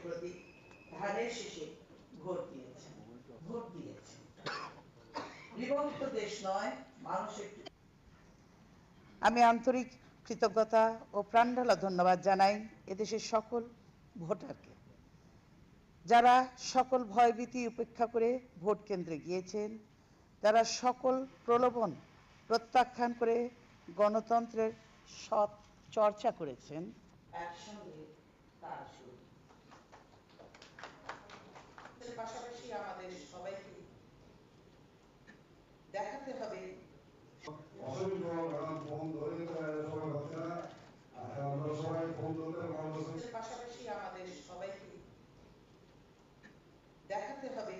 প্রতি ধানের শেষে ভোট দিয়েছেন, ভোট দিয়েছেন। বিভক্ত দেশ নয়, মানুষের। আমি আন্তরিক কৃতজ্ঞতা ও প্রাণঢালা ধন্যবাদ জানাই এদেশের সকল ভোটারকে, যারা সকল ভয়ভীতি উপেক্ষা করে ভোট কেন্দ্রে গিয়েছেন, যারা সকল প্রলোভন প্রত্যাখ্যান করে গণতন্ত্রের সৎ চর্চা করেছেন। একসঙ্গে তার শুরু। পাশাপাশি আমাদের সবাইকে দেখাতে হবে পাশাপাশি আমাদের সবাইকে দেখাতে হবে